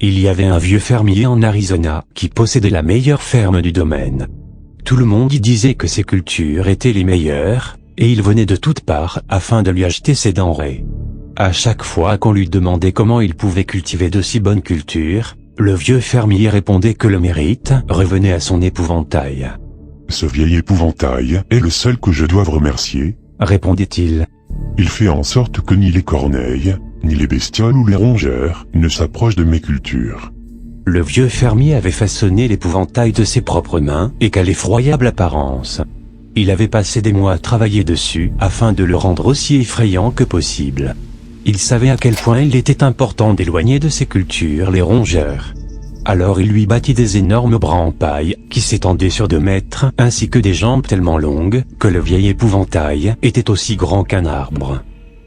Il y avait un vieux fermier en Arizona qui possédait la meilleure ferme du domaine. Tout le monde y disait que ses cultures étaient les meilleures, et il venait de toutes parts afin de lui acheter ses denrées. À chaque fois qu'on lui demandait comment il pouvait cultiver de si bonnes cultures, le vieux fermier répondait que le mérite revenait à son épouvantail. « Ce vieil épouvantail est le seul que je doive remercier, » répondait-il. « Il fait en sorte que ni les corneilles, ni les bestioles ou les rongeurs ne s'approchent de mes cultures. » Le vieux fermier avait façonné l'épouvantail de ses propres mains, et quelle effroyable apparence. Il avait passé des mois à travailler dessus, afin de le rendre aussi effrayant que possible. Il savait à quel point il était important d'éloigner de ses cultures les rongeurs. Alors il lui bâtit des énormes bras en paille, qui s'étendaient sur 2 mètres, ainsi que des jambes tellement longues, que le vieil épouvantail était aussi grand qu'un arbre.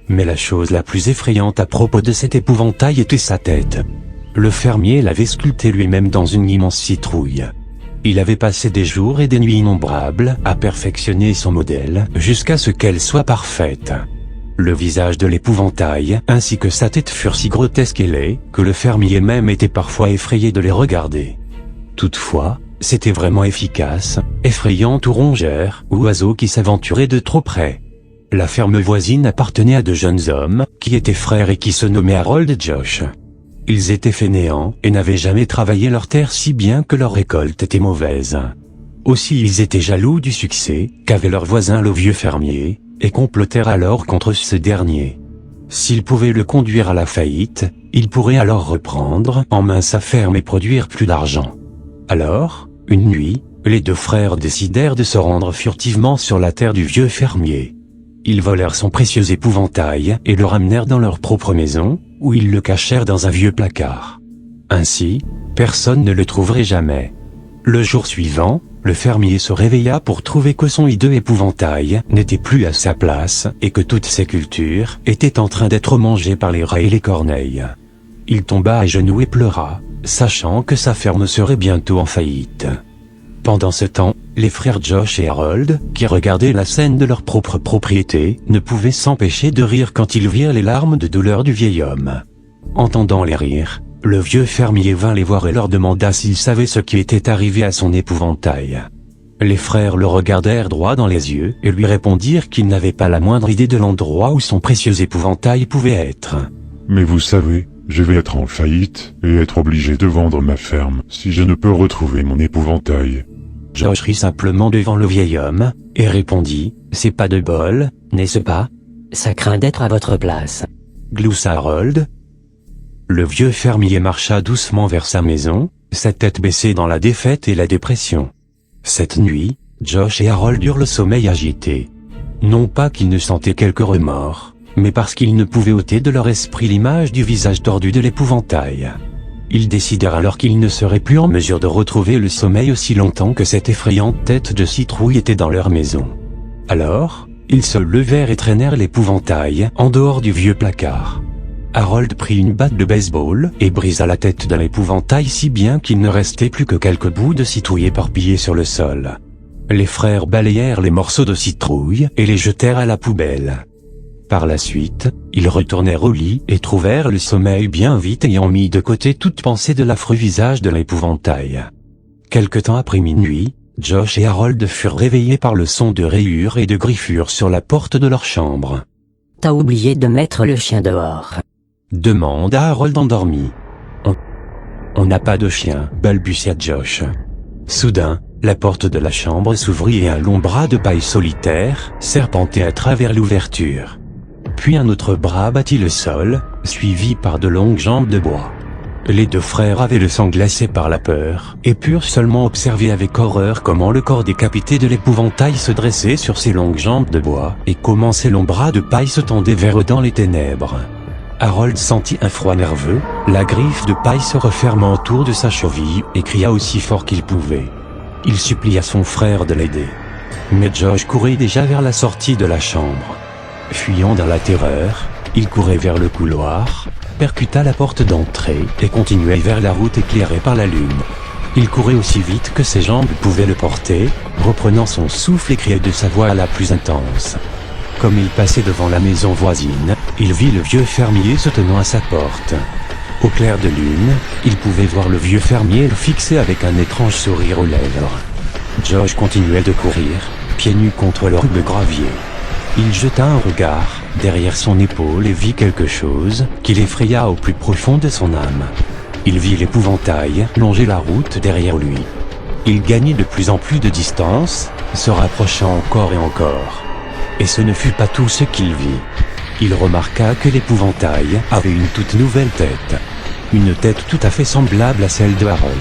Mais la chose la plus effrayante à propos de cet épouvantail était sa tête. Le fermier l'avait sculpté lui-même dans une immense citrouille. Il avait passé des jours et des nuits innombrables à perfectionner son modèle, jusqu'à ce qu'elle soit parfaite. Le visage de l'épouvantail, ainsi que sa tête furent si grotesques et laids, que le fermier même était parfois effrayé de les regarder. Toutefois, c'était vraiment efficace, effrayant tout rongeur ou oiseau qui s'aventurait de trop près. La ferme voisine appartenait à 2 jeunes hommes, qui étaient frères et qui se nommaient Harold et Josh. Ils étaient fainéants, et n'avaient jamais travaillé leur terre si bien que leur récolte était mauvaise. Aussi ils étaient jaloux du succès qu'avait leur voisin le vieux fermier, et complotèrent alors contre ce dernier. S'ils pouvaient le conduire à la faillite, ils pourraient alors reprendre en main sa ferme et produire plus d'argent. Alors, une nuit, les 2 frères décidèrent de se rendre furtivement sur la terre du vieux fermier. Ils volèrent son précieux épouvantail et le ramenèrent dans leur propre maison, où ils le cachèrent dans un vieux placard. Ainsi, personne ne le trouverait jamais. Le jour suivant, le fermier se réveilla pour trouver que son hideux épouvantail n'était plus à sa place et que toutes ses cultures étaient en train d'être mangées par les rats et les corneilles. Il tomba à genoux et pleura, sachant que sa ferme serait bientôt en faillite. Pendant ce temps, les frères Josh et Harold, qui regardaient la scène de leur propre propriété, ne pouvaient s'empêcher de rire quand ils virent les larmes de douleur du vieil homme. Entendant les rires, le vieux fermier vint les voir et leur demanda s'ils savaient ce qui était arrivé à son épouvantail. Les frères le regardèrent droit dans les yeux et lui répondirent qu'ils n'avaient pas la moindre idée de l'endroit où son précieux épouvantail pouvait être. « Mais vous savez, je vais être en faillite et être obligé de vendre ma ferme si je ne peux retrouver mon épouvantail. » Josh rit simplement devant le vieil homme, et répondit, « C'est pas de bol, n'est-ce pas? Ça craint d'être à votre place. » Gloussa Harold. Le vieux fermier marcha doucement vers sa maison, sa tête baissée dans la défaite et la dépression. Cette nuit, Josh et Harold eurent le sommeil agité. Non pas qu'ils ne sentaient quelque remords, mais parce qu'ils ne pouvaient ôter de leur esprit l'image du visage tordu de l'épouvantail. Ils décidèrent alors qu'ils ne seraient plus en mesure de retrouver le sommeil aussi longtemps que cette effrayante tête de citrouille était dans leur maison. Alors, ils se levèrent et traînèrent l'épouvantail en dehors du vieux placard. Harold prit une batte de baseball et brisa la tête de l'épouvantail si bien qu'il ne restait plus que quelques bouts de citrouille éparpillés sur le sol. Les frères balayèrent les morceaux de citrouille et les jetèrent à la poubelle. Par la suite, ils retournèrent au lit et trouvèrent le sommeil bien vite ayant mis de côté toute pensée de l'affreux visage de l'épouvantail. Quelque temps après minuit, Josh et Harold furent réveillés par le son de rayures et de griffures sur la porte de leur chambre. « T'as oublié de mettre le chien dehors ?» demanda Harold endormi. On n'a pas de chien, balbutia Josh. Soudain, la porte de la chambre s'ouvrit et un long bras de paille solitaire serpentait à travers l'ouverture. Puis un autre bras battit le sol, suivi par de longues jambes de bois. Les 2 frères avaient le sang glacé par la peur, et purent seulement observer avec horreur comment le corps décapité de l'épouvantail se dressait sur ses longues jambes de bois, et comment ses longs bras de paille se tendaient vers eux dans les ténèbres. Harold sentit un froid nerveux, la griffe de paille se refermant autour de sa cheville, et cria aussi fort qu'il pouvait. Il supplia son frère de l'aider. Mais Josh courait déjà vers la sortie de la chambre. Fuyant dans la terreur, il courait vers le couloir, percuta la porte d'entrée et continuait vers la route éclairée par la lune. Il courait aussi vite que ses jambes pouvaient le porter, reprenant son souffle et criait de sa voix la plus intense. Comme il passait devant la maison voisine, il vit le vieux fermier se tenant à sa porte. Au clair de lune, il pouvait voir le vieux fermier le fixer avec un étrange sourire aux lèvres. Josh continuait de courir, pieds nus contre le rude gravier. Il jeta un regard derrière son épaule et vit quelque chose qui l'effraya au plus profond de son âme. Il vit l'épouvantail longer la route derrière lui. Il gagnait de plus en plus de distance, se rapprochant encore et encore. Et ce ne fut pas tout ce qu'il vit. Il remarqua que l'épouvantail avait une toute nouvelle tête. Une tête tout à fait semblable à celle de Harold.